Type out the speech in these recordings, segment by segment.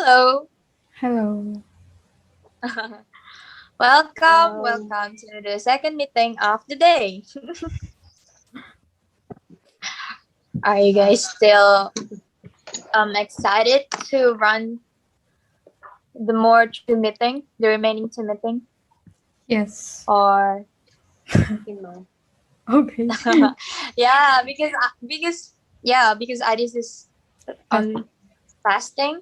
Hello. Hello. Welcome to the second meeting of the day. Are you guys still excited to run the remaining two meeting, Yes. or Okay. because Adis is Fast. fasting,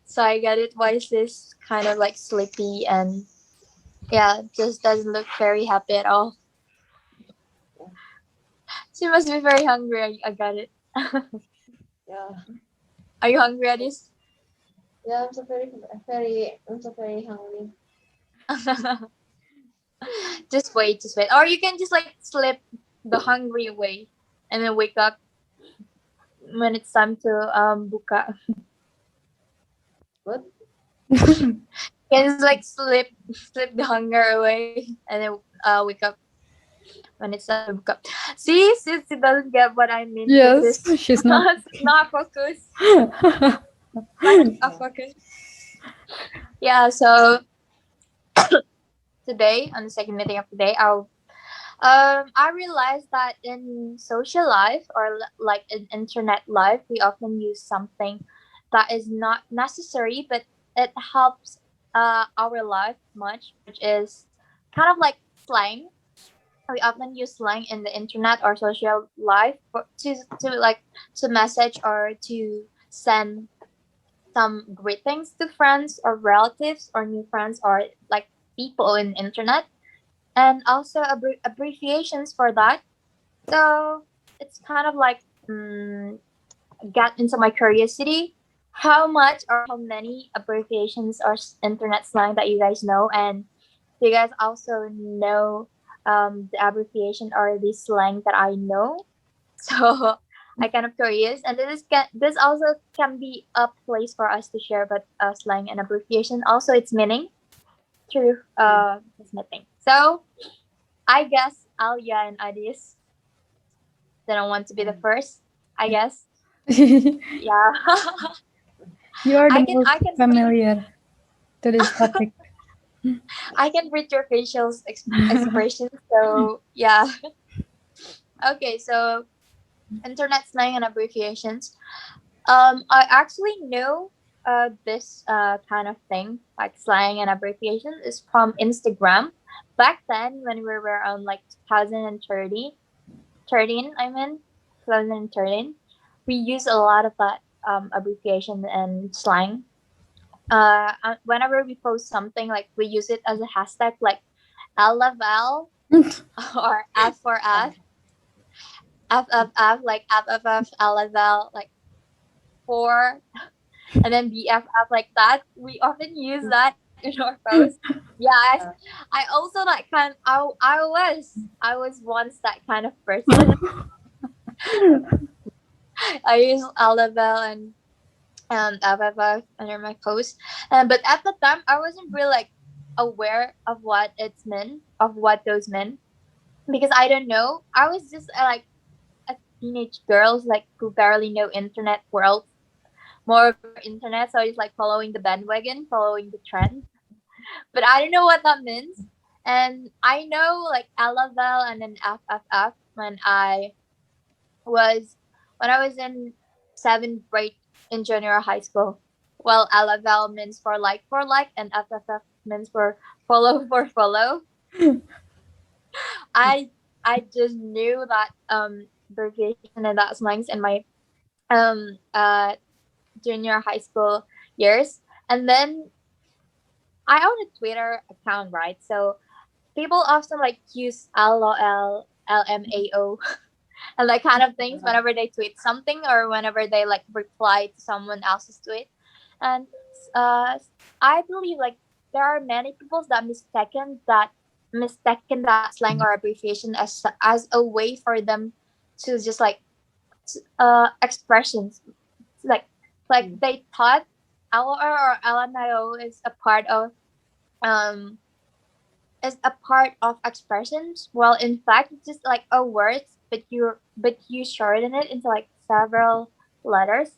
so I get it. Why is this kind of like sleepy and just doesn't look very happy at all. She must be very hungry. I got it. Yeah, Are you hungry, Adis? yeah. I'm so very hungry. Just wait. Or you can just like slip the hungry away and then wake up when it's time to buka. What? You can just like slip the hunger away and then wake up when it's time to buka. See, since she doesn't get what I mean, Yes, this she's not. she's not focused. Lack of focus. Yeah, so today on the second meeting of the day, I realized that in social life or like in internet life, we often use something that is not necessary, but it helps our life much, which is kind of like slang. We often use slang in the internet or social life to message or to send some greetings to friends or relatives or new friends or like people in internet, and also abbreviations for that. So it's kind of like got into my curiosity how much or how many abbreviations or internet slang that you guys know, and do you guys also know the abbreviation or the slang that I know. So I kind of curious, and this also can be a place for us to share about slang and abbreviation, also its meaning through this meeting. So I guess Alya and Adis didn't want to be the first. I guess. You Yeah. are the I can most I can read familiar to this topic. I can read your facial expressions. So yeah. Okay. So internet slang and abbreviations. I actually know this kind of thing like slang and abbreviation is from Instagram. Back then, when we were on like 2030, 13, I mean 2013, we use a lot of that abbreviation and slang. Whenever we post something, like we use it as a hashtag, like LFL or F for F, FFF, like FFF, LFL, like for, and then BFF, like that. We often use that in our posts. Yeah, I also like I was once that kind of person. I use LFL and FFF under my post. But at the time, I wasn't really like aware of what those meant, because I don't know. I was just like a teenage girl, like who barely know internet world, more over internet. So I was like following the bandwagon, following the trend. But I don't know what that means. And I know like LFL and then FFF was when I was in seventh grade in junior high school. Well, LFL means for like, and FFF means for follow for follow. I I just knew that abbreviation and that slangs in my um uh junior high school years. And then I own a Twitter account, right? So people often like use LOL, LMAO, and that kind of things whenever they tweet something or whenever they like reply to someone else's tweet. And uh, I believe like there are many people that mistaken that slang or abbreviation as a way for them to just like expressions, like they thought LOL or LMAO um is a part of expressions. Well, in fact, it's just like a word, but you shorten it into like several letters.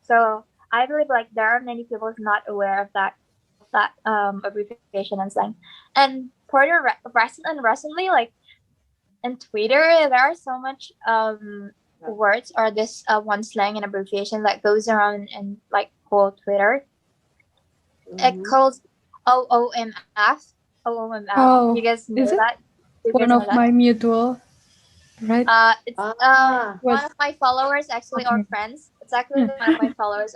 So I believe like there are many people who's not aware of that abbreviation and slang. And for the recently, like in Twitter, there are so much Yeah. words or this one slang and abbreviation that goes around in like whole Twitter. It Mm-hmm. calls OOMF. OOMF. You Oh, guys know is it that? You one guys know of that? my mutual, right? It's Ah, one of Was my followers actually or okay. friends. It's actually Yeah. one of my followers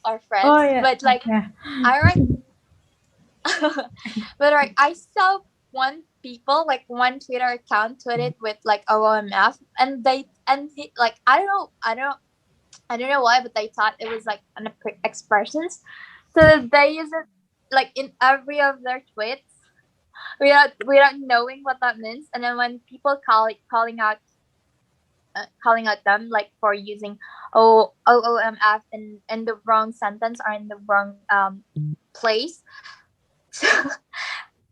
or Oh friends. yeah, But like yeah. I like but like I saw one people like one Twitter account tweeted with like OMF and like I don't know why, but they thought it was like an expressions. So they use it like in every of their tweets without knowing what that means. And then when people calling out them like for using OOMF in the wrong sentence or in the wrong place, so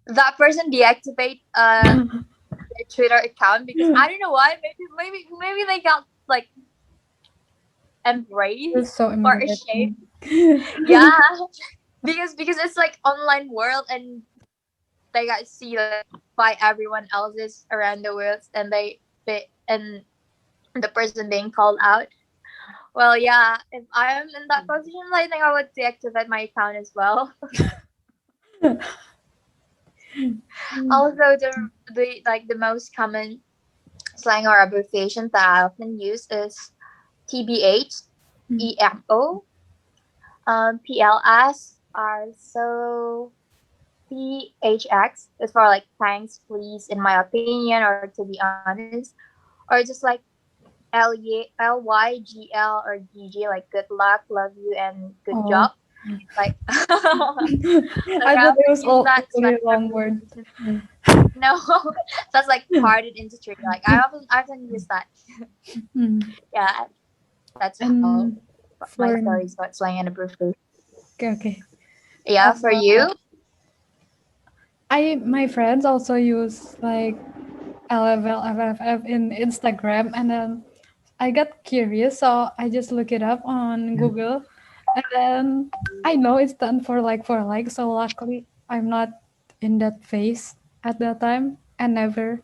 that person deactivate their Twitter account because I don't know why. Maybe they got like You're embraced so or ashamed. embarrassing. Yeah, because it's like online world and they got see like by everyone else's around the world and and the person being called out. Well, yeah, if I am in that position, I think I would deactivate my account as well. Also, the like the most common slang or abbreviation that I often use is TBH, EMO, PLS are so PHX is for like thanks, please, in my opinion, or to be honest, or just like LYGL or GG, like good luck, love you, and good job. Oh, Like, like I I thought it often was use all that slang only a long word. abbreviation. No, that's like part of industry. Like I often use that. Mm. Yeah, that's how And my for stories about slang and abbreviation. okay, okay. Yeah, for Uh, you. my friends also use like LFL, FFF in Instagram, and then I got curious, so I just look it up on Google, and then I know it's done for like. So luckily, I'm not in that phase at that time, and never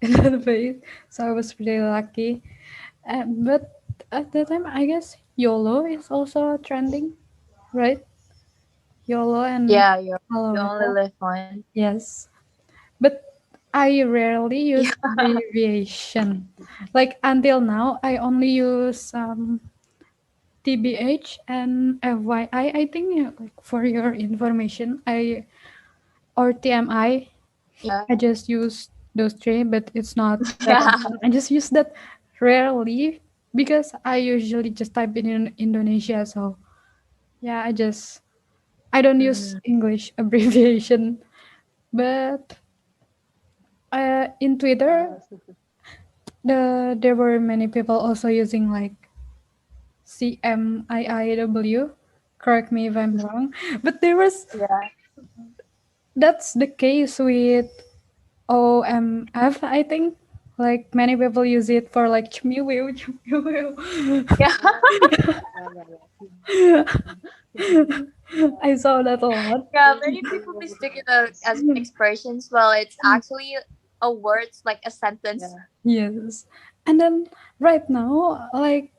in that phase. So I was pretty lucky. But at that time, I guess YOLO is also trending, right? YOLO and Yeah, you only LOL. live one. Yes, but I rarely Yeah. use abbreviation. Like until now, I only use TBH and FYI. I think yeah, like for your information, I or TMI. Yeah. I just use those three, but it's not that Yeah. often. I just use that rarely because I usually just type in Indonesia. So yeah, I don't use Mm. English abbreviation, but in Twitter, yes. there were many people also using like CMIIW. Correct me if I'm wrong, but Yeah. that's the case with OMF. I think like many people use it for like chmiwiu, chmiwiu. Yeah. Yeah, yeah, yeah. I saw that a lot. Yeah. Many people mistake it as expressions. Well, it's actually a word, like a sentence. Yeah. Yes, and then right now, like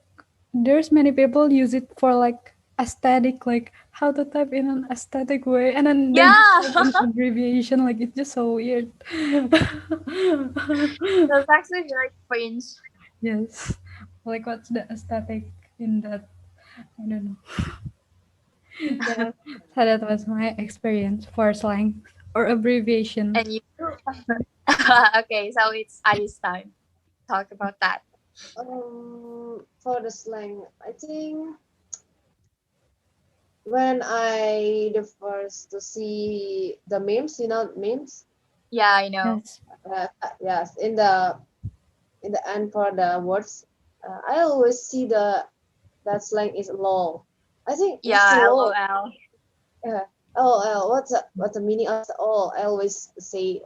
there's many people use it for like aesthetic, like how to type in an aesthetic way, and then they just Yeah. type in abbreviation, like it's just so weird. That's actually very cringe. Yes, like what's the aesthetic in that? I don't know. Yeah, so that was my experience for slang or abbreviation. And you. Okay, so it's Ali's time. Talk about that. For the slang, I think when I the first to see the memes, memes. Yeah, I know. Yes. Yes, in the end for the words, I always see that slang is lol. I think what's the Yeah, lol? LOL. Yeah. Oh, what's the meaning of the all? I always say,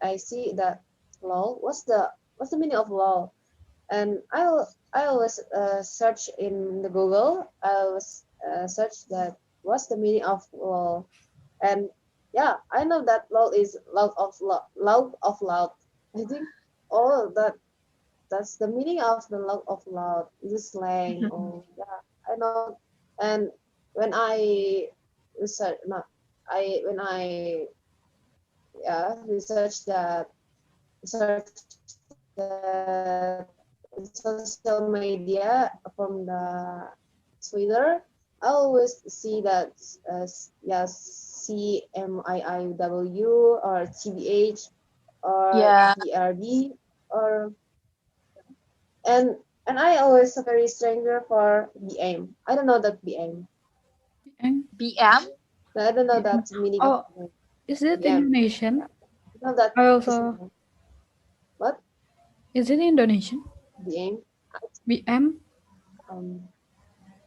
I see that lol. What's the meaning of lol? And I always search in the Google. I always search that what's the meaning of lol, and yeah, I know that lol is loud of loud. I think oh that's the meaning of the loud of loud. It's slang. Oh yeah, I know. And when I research, not I when I yeah research that research that social media from the Twitter, I always see that yeah CMIIW or TBH or Yeah. BRD or and I always a very stranger for BM. I don't know that BM. And BM. I don't know that meaning of oh, is it BM. Indonesian? I know that I is also what is it Indonesian? BM. BM? Um,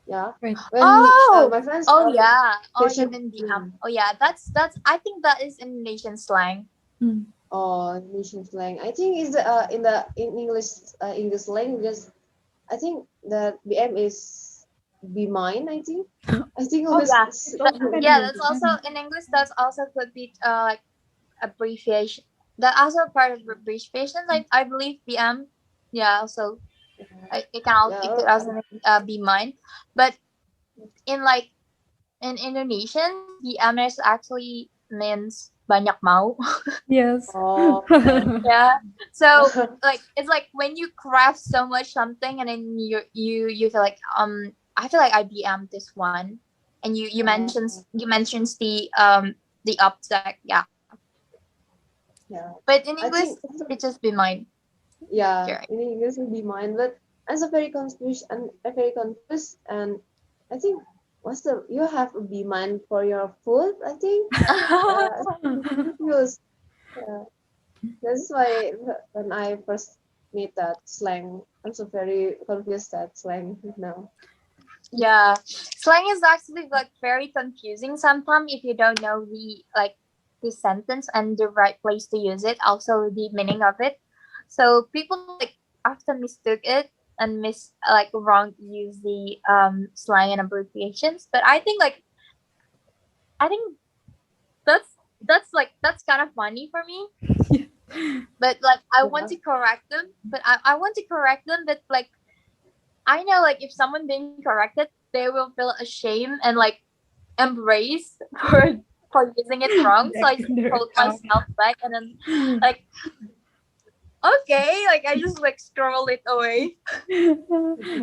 yeah. Wait. When Oh. my friends Oh yeah. Oh, you question mean BM? Oh yeah. That's. I think that is Indonesian slang. Mm. or nation slang, I think is in English language. I think that BM is be mine. I think Oh always yeah. It's kind of Yeah. the That's also same. in English. That's also could be like abbreviation. That also part of abbreviations. I believe BM. Yeah. Also, it yeah could also be mine, but in like in Indonesian, BM is actually means banyak mau. Yes. oh Yeah. So like it's like when you craft so much something and then you feel like I feel like I BM this one, and you mentions the object, yeah. yeah But in I English think it just be mine. yeah Correct. in English will be mine, but I'm so very confused and I'm very confused. And I think what's the you have to be mine for your food, I think. I'm so confused. Yeah. That's why when I first meet that slang, I'm so very confused that slang now. Yeah, slang is actually like very confusing sometimes if you don't know the sentence and the right place to use it, also the meaning of it. So people like often mistook it and wrong use the slang and abbreviations. But I think that's kind of funny for me. But like I want Yeah, to correct them, I want to correct them, but like I know like if someone being corrected, they will feel ashamed and like embrace for using it wrong. So I Back just in their hold account. myself back and then like okay, like I just like scroll it away.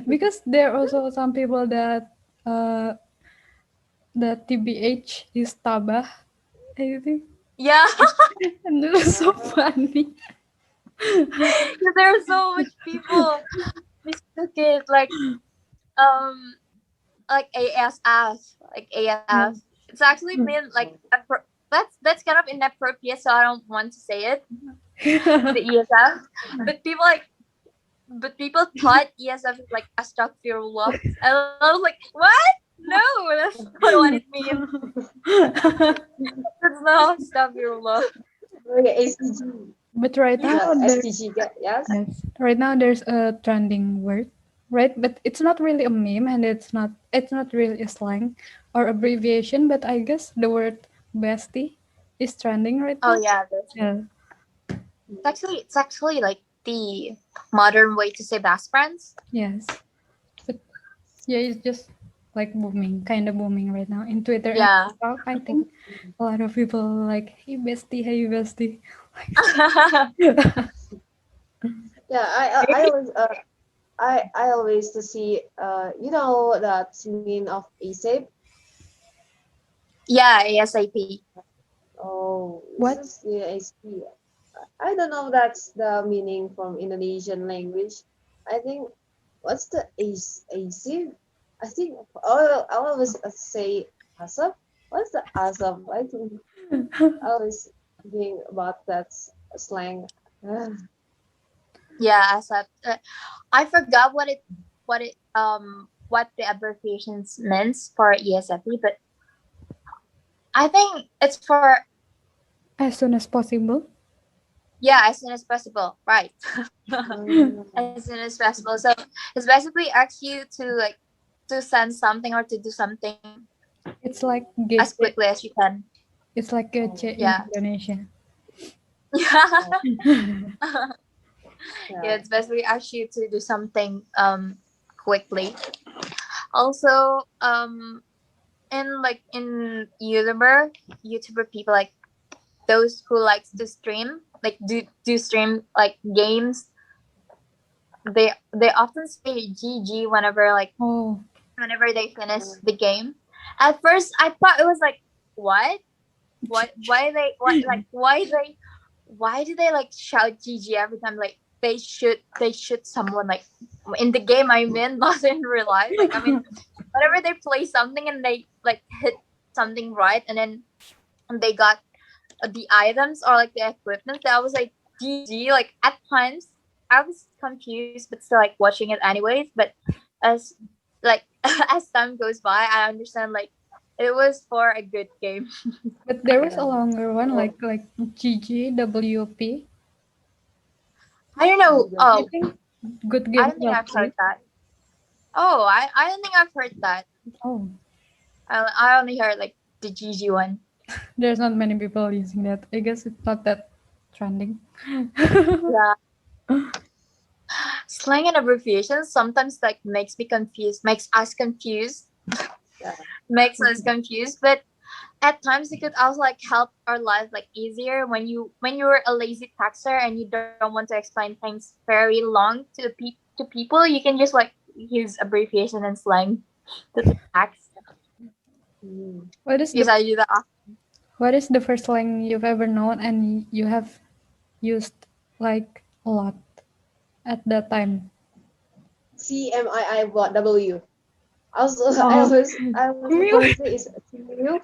Because there are also some people that uh that TBH is tabah, I think. Yeah, And it was so yeah, funny. there are so much people mistook it um like ASF, like Yeah. ASF. It's actually been like that's kind of inappropriate, so I don't want to say it. The ESF, but people thought ESF is like astaghfirullah. And I was like, what? No, that's not what it means. It's not astaghfirullah. okay, SDG. But right Is now that there SDG? Yes. yes. Right now there's a trending word, right? But it's not really a meme and it's not really a slang or abbreviation, but I guess the word bestie is trending right Oh now. yeah, that's it. Yeah. It's actually like the modern way to say best friends. Yes. But yeah, it's just like booming, kind of booming right now in Twitter and Yeah. TikTok. I think a lot of people like, hey bestie. Yeah, I always I always to see you know that meaning of ASAP. Yeah, ASAP. Oh, this What? is the ASP. I don't know that's the meaning from Indonesian language. I think what's the ASIP? I think I always say asap. What's the asap? I think I always think about that slang. Yeah, ASAP. I forgot what the abbreviations means for ESFP, but I think it's for As soon as possible. Yeah, as soon as possible. Right. Um, As soon as possible. So it's basically asks you to like to send something or to do something It's like as GC. quickly as you can. It's like oh, GC in Yeah. Indonesia. oh, Yeah, yeah. it's basically asks you to do something quickly. Also, in YouTuber people like those who likes to stream, like do stream like games, they often say GG Oh, whenever they finish Uh, the game. At first I thought it was like what? Why they what like why do they like shout GG every time like they shoot someone like in the game I mean not in real life. Like I mean whenever they play something and they like hit something right and then they got the items or like the equipment that was like GG. Like at times I was confused but still like watching it anyways. But as like as time goes by I understand like it was for a good game. but there was a yeah. longer one Oh, like GGWP. I don't know. I Oh, think Good I Game don't think I've heard WP. that. Oh, I don't think I've heard that. Oh, I only heard like the GG one. there's not many people using that. I guess it's not that trending. Yeah, slang and abbreviations sometimes like makes me confused, yeah. makes us confused. But at times it could also like help our life like easier when you're a lazy texter and you don't want to explain things very long to people. You can just like use abbreviation and slang to text. Mm. What is Because the I do that. what is the first slang you've ever known and you have used like a lot at that time? CMII what W. Also, Oh, I was Mute. honestly is Chimilu.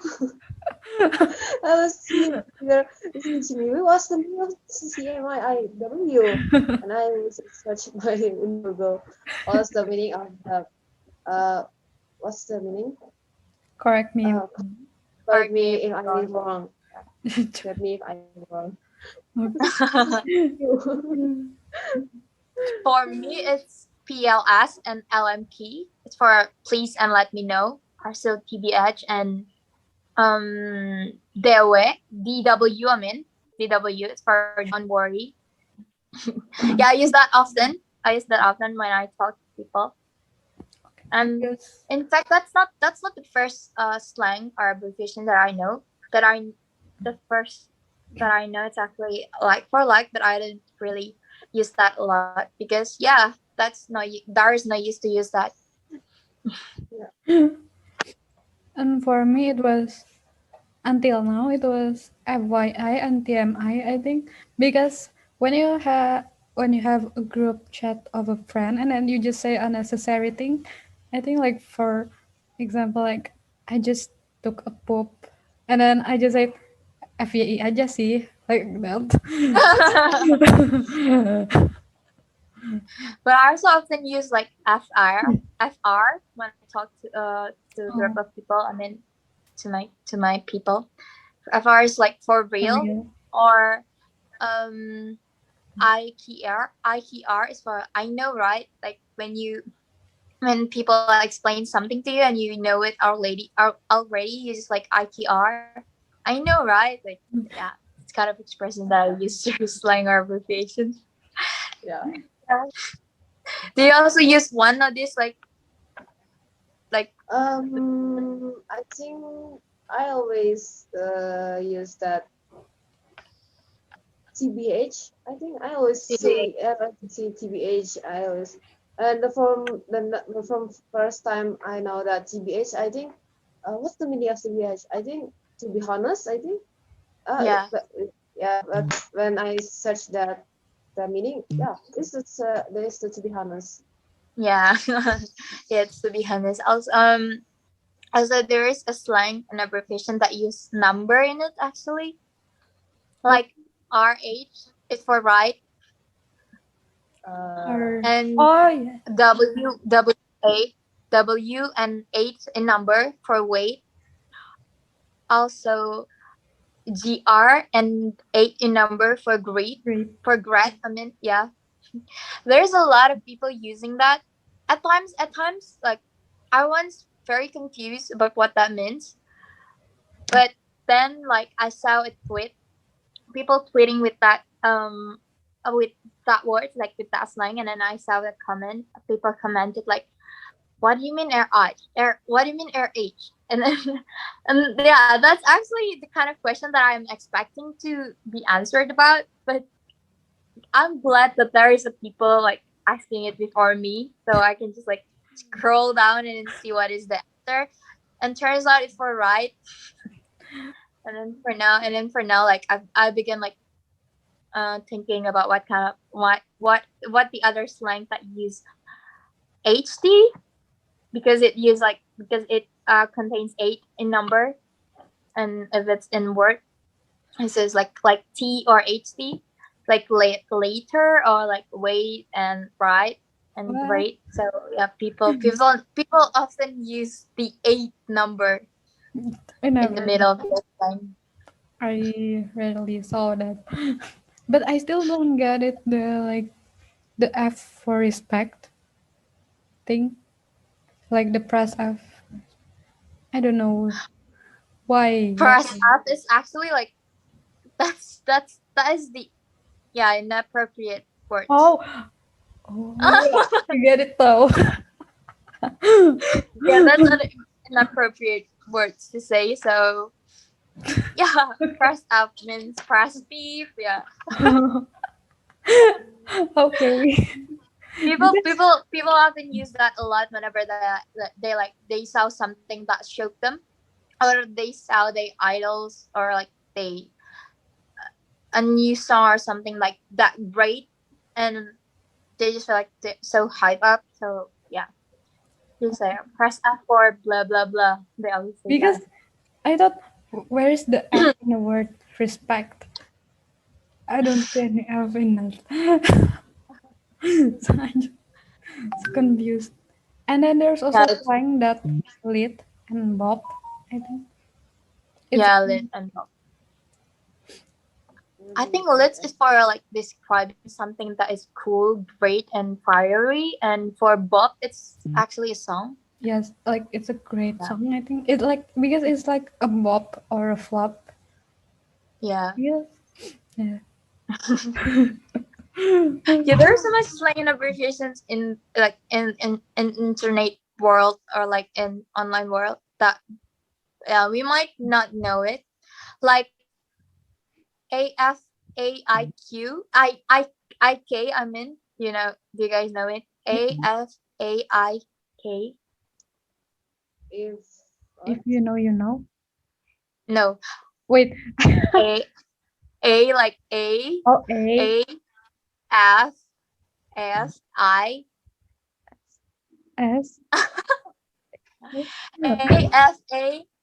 I was seeing there is Chimilu. What's the meaning of CMIIW? And I was searching my in Google. What's the meaning of the what's the meaning? Correct me. Uh, correct Correct me me if if I'm I'm wrong. wrong. Correct me if I'm wrong. For me, it's PLS and LMP. It's for please and let me know. Parcel TBH and DW. I mean DW. It's for don't worry. Yeah, I use that often. I use that often when I talk to people. And Yes. in fact, that's not the first slang or abbreviation that I know. That I the first that I know it's actually like for like, but I didn't really use that a lot because yeah, there is no use to use that. Yeah. And for me, it was until now it was FYI and TMI. I think because when you have a group chat of a friend and then you just say unnecessary thing, I think like for example like I just took a poop and then I just say FYI aja sih like that. But I also often use like FR when I talk to a group Oh, of people. I mean to my people. FR is like for for real, real. or um ITR is for I know, right? Like when people explain something to you and you know it already, you just like ITR. I know, right? Like yeah, it's kind of expression that I use to slang or abbreviation. Yeah. Do you also use one of these like I think I always use that TBH. I think I always CBA? see see TBH. I always and from first time I know that TBH. I think what's the meaning of TBH? I think to be honest, I think Yeah, but, yeah. But when I search that the meaning, yeah, this is to be honest. yeah, yeah. It's to be honest. Also there is a slang and abbreviation that use number in it actually, What like RH is for right, Uh, are and oh yeah. A and 8 in number for weight. Also, GR and 8 in number for great. Great. For gret, I mean, yeah. There's a lot of people using that. At times, like, I was very confused about what that means. But then, like, I saw a tweet, people tweeting with that word, like with that slang, and then I saw the comment. People commented like, "What do you mean RH? What do you mean RH?" And then, and yeah, that's actually the kind of question that I'm expecting to be answered about. But I'm glad that there is a people like asking it before me, so I can just like scroll down and see what is the answer. And turns out it's for right. And then for now, like I begin like thinking about what kind of what the other slang that use HD, because it contains 8 in number, and if it's in word it says like T or HD, like later or like wait and right and Well, great. So yeah, people often use the 8 number I in the never. middle of the slang. I rarely saw that, but I still don't get it. The like the F for respect thing, like the press F. I don't know why. For Why? us up is actually like that is the yeah inappropriate words. Oh, oh, you get it though. Yeah, that's an inappropriate words to say. So yeah, press up means press beef. Yeah, Okay. Because people often use that a lot whenever they saw something that shook them, or they saw they idols, or like they a new song or something like that great, and they just feel like they're so hype up. So yeah, you say press F for blah blah blah. They always say because that. I thought, where is the F in the word respect? I don't see any F in that. So I'm just so confused. And then there's Yeah, also slang that lit and bob. I think it's yeah, lit and pop. I think lit is for like describing something that is cool, great, and fiery, and for bop, it's actually a song. yes, like it's a great Yeah, song. I think it's like because it's like a bop or a flop. yeah, Yes. Yeah. yeah. There are so much slang and abbreviations in like in internet world, or like in online world, that we might not know it. Like AFAIQ I mean, do you guys know it? AFAIK. If If what? you know, you know. No, Wait. A A like Oh, A A F S I S.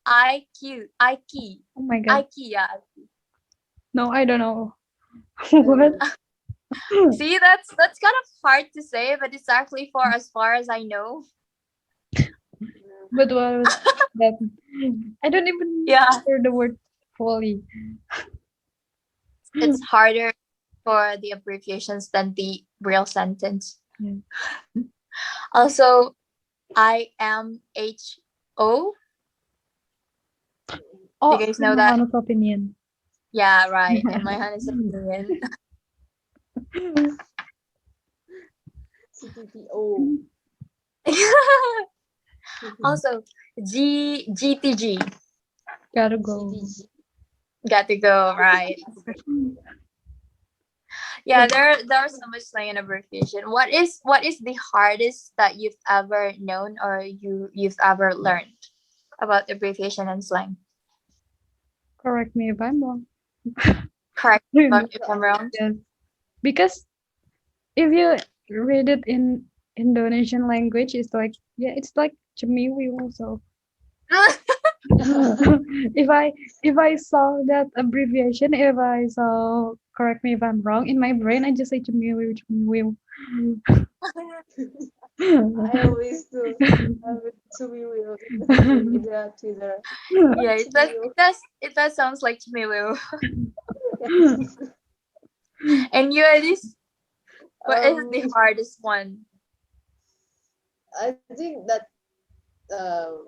AFAIQ Oh my god. IKEA. No, I don't know. What? See, that's kind of hard to say, but it's actually for as far as I know. But what was that? I don't even Yeah, hear the word fully. it's harder for the abbreviations than the real sentence. Yeah. Also, IMHO. Do Oh, you guys in know my that? honest opinion. Yeah, right. In my honest opinion. CTTO. Also, GTG. Gotta go. CTG. Got to go, right? Yeah, But there are so much slang and abbreviation. What is the hardest that you've ever known, or you've ever learned about abbreviation and slang? correct me if I'm wrong. Correct me Yes. if I'm wrong. Because if you read it in Indonesian language, it's like it's like cemiwi also. If I saw that abbreviation, if I saw correct me if I'm wrong, in my brain I just say cemiwi cemiwi. I always do. I would to be real in the Twitter. Yeah, To be real. it does sounds like to me, Will. Yes. And you, Alice, what is Um, the hardest one? I think that um,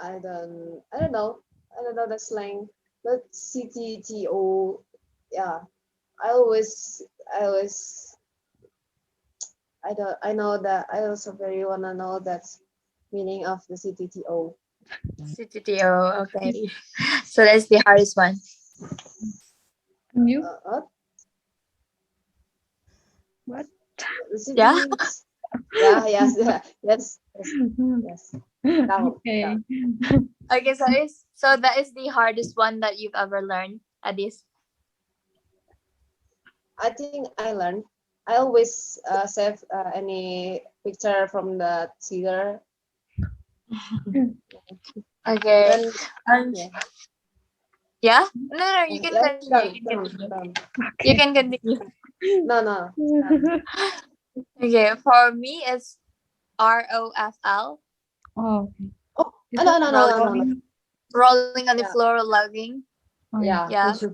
I don't know. I don't know the slang, but CTTO. Yeah, I always I know that I also very wanna know that meaning of the CTTO. CTTO. Okay, so that's the hardest one. And you? What? What? The Yeah. cities. Yeah. Yes. Yeah, yes. Yes. Yes. Down. Okay. Down. Okay, so that is the hardest one that you've ever learned, Adis. I think I learned. I always save any picture from the Twitter Okay. when Um. yeah. Yeah. No, no. You can Let's continue. You done, can done, continue. done. You Okay. can continue. No, no, it's done. Okay. For me, it's ROFL. Oh, okay. Oh, Is no, it no, no, no, Rolling, no, no. rolling? rolling on the Yeah, floor, logging. Oh, yeah. yeah. Yeah.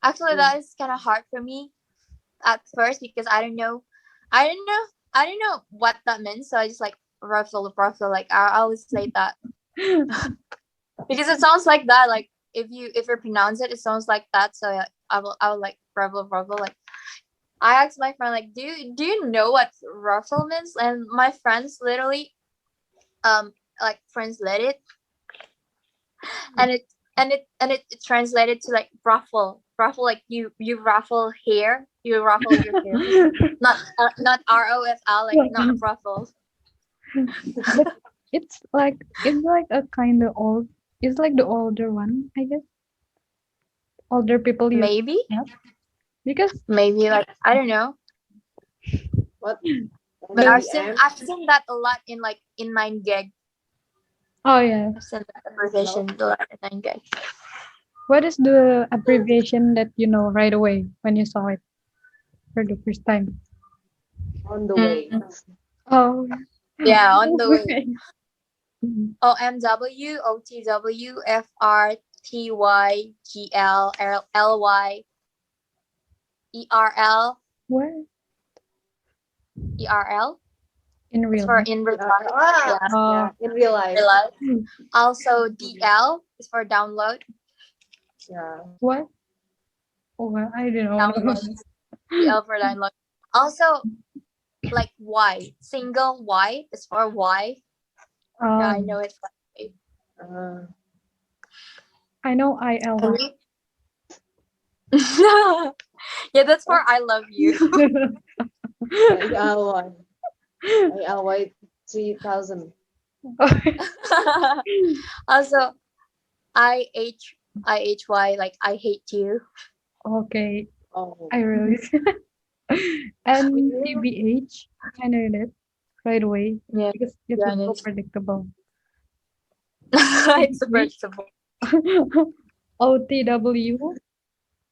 Actually, Mm. that is kind of hard for me at first because I don't know. I don't know. I don't know what that means. So I just like ruffle, ruffle. Like I always say that because it sounds like that. Like if you pronounce it, it sounds like that. So I will like ruffle, ruffle. Like I asked my friend like, do you know what ruffle means? And my friends literally like translate it, and it translated to like ruffle, ruffle, like you ruffle hair, you ruffle your hair, not ROFL, like not ruffle. But it's like a kind of old. It's like the older one, I guess. Older people use Maybe that because maybe like I don't know, What? but the NGM? I've seen that a lot in like in 9 gig. oh yeah. I've seen that Hello? abbreviation a lot in 9 gig. What is the abbreviation that you know right away when you saw it for the first time? On the way. Mm, Oh, yeah, on the way. okay. Mhm. OMW, OTW, FRTYGL, LY, ERL, What ERL. in It's real for life? in real Yeah. life. Ah, Yeah, yeah. Oh, In real life. real life. hmm. Also, DL is for download. Yeah. What? Oh, well, I don't know. Download. DL for download. Also, like Y. Single Y is for Y. Yeah, I know Um, it's like Uh, I know and ILY. you. Yeah, that's for what? I love you. ALY. ALY 3000. Also, IHY, like I hate you. Okay, Oh. I really and Yeah. TBH. I know that right away Yeah, because it's yeah, so it's predictable. it's TBH, predictable. OTW,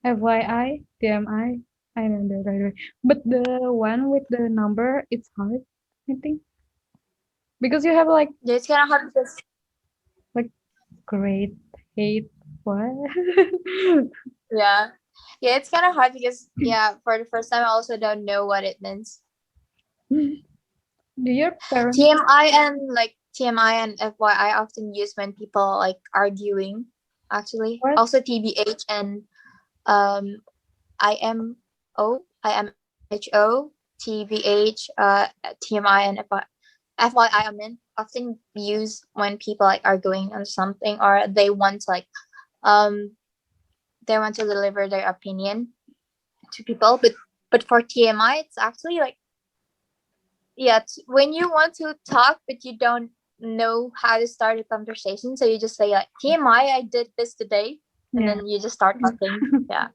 FYI, TMI. I know that right away. But the one with the number, it's hard, I think, because you have Yeah, it's kind of hard because like great, hate, what? yeah, yeah, it's kind of hard because yeah, for the first time I also don't know what it means. Do your parents TMI and like TMI and FYI often used when people like arguing. Actually, what? also TBH and um IMO, TBH, TMI and FYI. I mean, often used when people like arguing on something or um they want to deliver their opinion to people. But for TMI, it's actually like yeah, when you want to talk but you don't know how to start a conversation, so you just say like TMI, I did this today, and Yeah. then you just start talking. Yeah.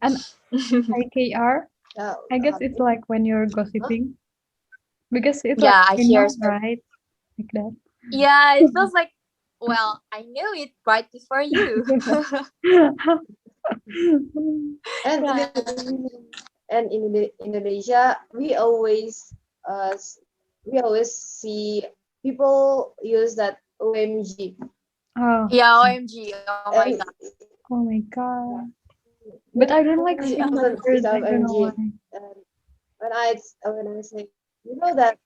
And IKR, Yeah. I guess it's like when you're Huh? gossiping because it's like Yeah, I I hear. know, right? Like that. Yeah, it feels like, well, I knew it right before you. And Yeah. in Indonesia, we always we always see people use that OMG, Oh, Yeah, OMG. Oh my god. and oh my god. But yeah, I don't like we seeing the often word. speak I of don't know why. OMG. And when I say, you know that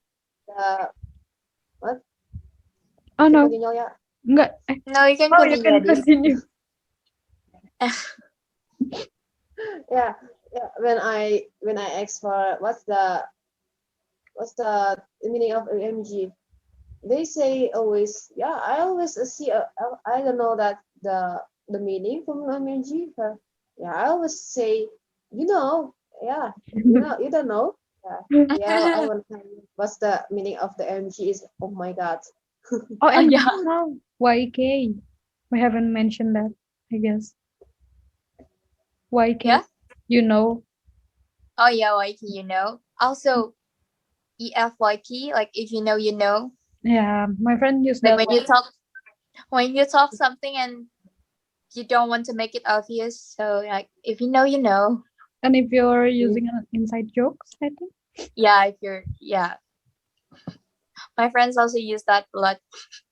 what? Oh Can no, continue, yeah. enggak. No, you can Oh, you continue can this. continue. Yeah, yeah. When I ask for what's the meaning of OMG, they say always, yeah, I always see I don't know that the meaning from OMG, but yeah, I always say, yeah, you don't know, yeah, I want to know what's the meaning of the OMG is. Oh my god. Oh, Oh and yeah. now YK. We haven't mentioned that, I guess. YK, Yeah. you know. Oh yeah, YT, you know. Also EFYT, like if you know, you know. Yeah, my friend used Like that one. when you talk something and you don't want to make it obvious. So like if you know, you know. And if you're Mm. using an inside jokes, I think. Yeah, if you're yeah. My friends also use that a lot.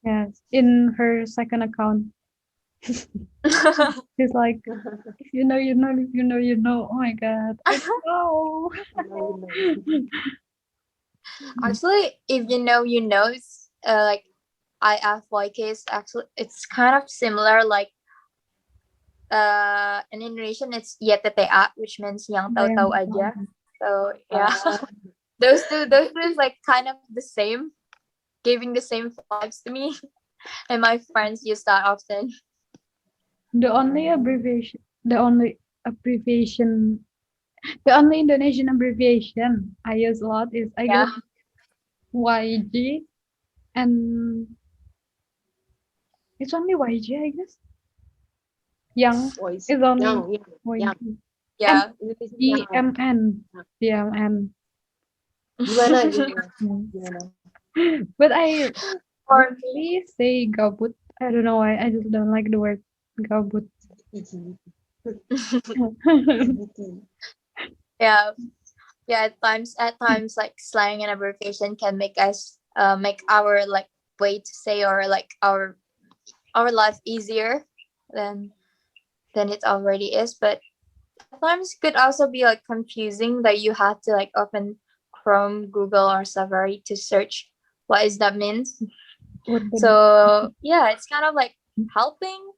Yes, in her second account. She's like, if you know, you know, if you know, you know. Oh my god, I don't know. Actually, if you know, it's like IFYK is actually it's kind of similar. Like in Indonesian, it's YTTA, which means yang Yeah, tahu-tahu aja. So yeah, uh, those two is like kind of the same, giving the same vibes to me, and my friends use that often. the only abbreviation, the only Indonesian abbreviation I use a lot is, I guess, Yeah, YG, and it's only YG, I guess. Yang voice is only yang YG. And yeah. Indonesia yang EMN. EMN. gimana Mm. gimana. But I For me, rarely say gabut. I don't know why. I just don't like the word gabut. yeah, yeah. At times, like slang and abbreviation can make us make our like way to say or like our life easier than it already is. But at times could also be like confusing that you have to like open Chrome, Google, or Safari to search what is that means. What the So yeah, it's kind of like helping,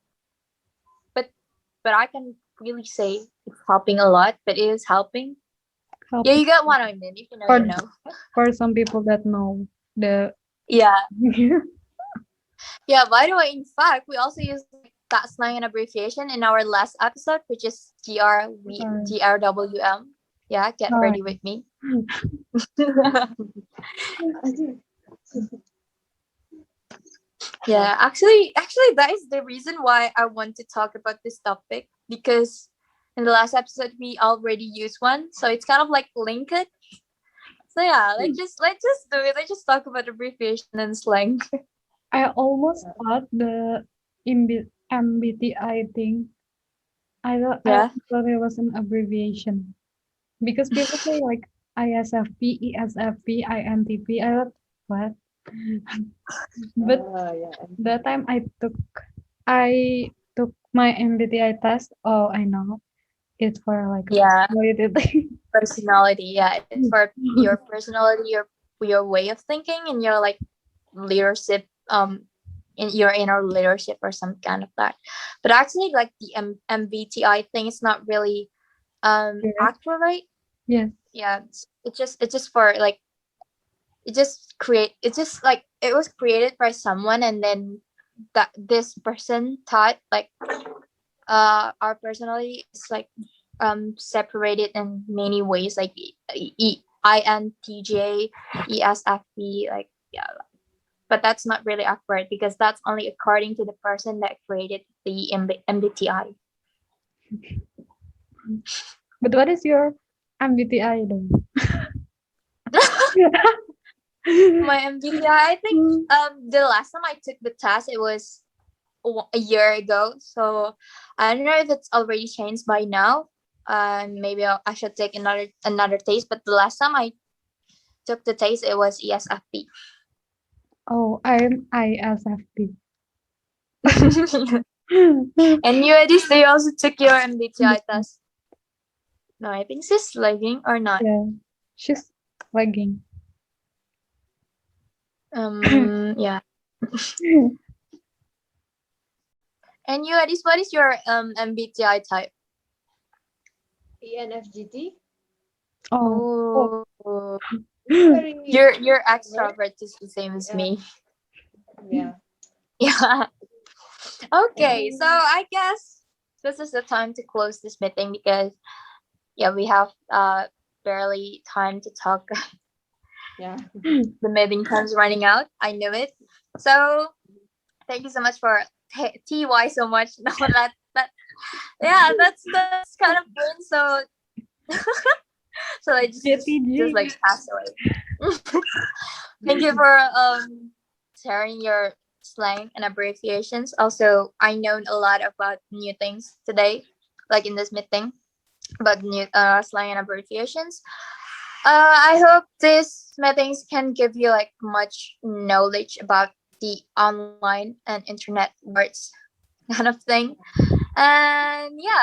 but I can really say it's helping a lot. But it is helping. help Yeah, you get what I mean. If you know, for you know. some people that know the Yeah, yeah. By the way, in fact, we also use like that slang and abbreviation in our last episode, which is Sorry. GRWM. Yeah, get Sorry. ready with me. Yeah, actually, that is the reason why I want to talk about this topic because in the last episode we already used one, so it's kind of like linked. So yeah, let's just do it. Let's just talk about abbreviation and slang. I almost thought the MBTI thing. I Yeah, thought it was an abbreviation because people say like ISFP, ESFP, INTP. I thought what? But Yeah. that time I took my MBTI test. Oh, I know. It's for like a yeah, personality thing. personality. Yeah, it's for your personality, your way of thinking, and your like leadership. In your inner leadership or some kind of that. But actually, like the MBTI thing is not really Yes. accurate. Yes. Yeah, it's just for like it's just like it was created by someone and then that this person thought like our personality is like separated in many ways like INTJ, ESFP, like yeah, but that's not really accurate because that's only according to the person that created the MBTI. But what is your MBTI then? My MBTI, I think the last time I took the test it was a year ago, so I don't know if it's already changed by now. Maybe I should take another taste, but the last time took the taste, it was ESFP. Oh, I'm ISFP. And you, Edis, they also took your MBTI test. No, I think she's lagging or not. Yeah, she's lagging. Yeah. And you, Edis, what is your MBTI type? ENFGT. Oh, oh. Oh, Very you're introvert. extrovert, just the same as Yeah, me. yeah. Yeah. Okay, so I guess this is the time to close this meeting because yeah, we have barely time to talk. Yeah. The meeting time's running out. I knew it. So thank you so much for TY so much. No, that yeah, that's kind of fun. So so I just JTG. like passed away. Thank you for sharing your slang and abbreviations. Also, I know a lot about new things today, like in this meeting about new slang and abbreviations. I hope these meetings can give you like much knowledge about the online and internet words kind of thing. And yeah,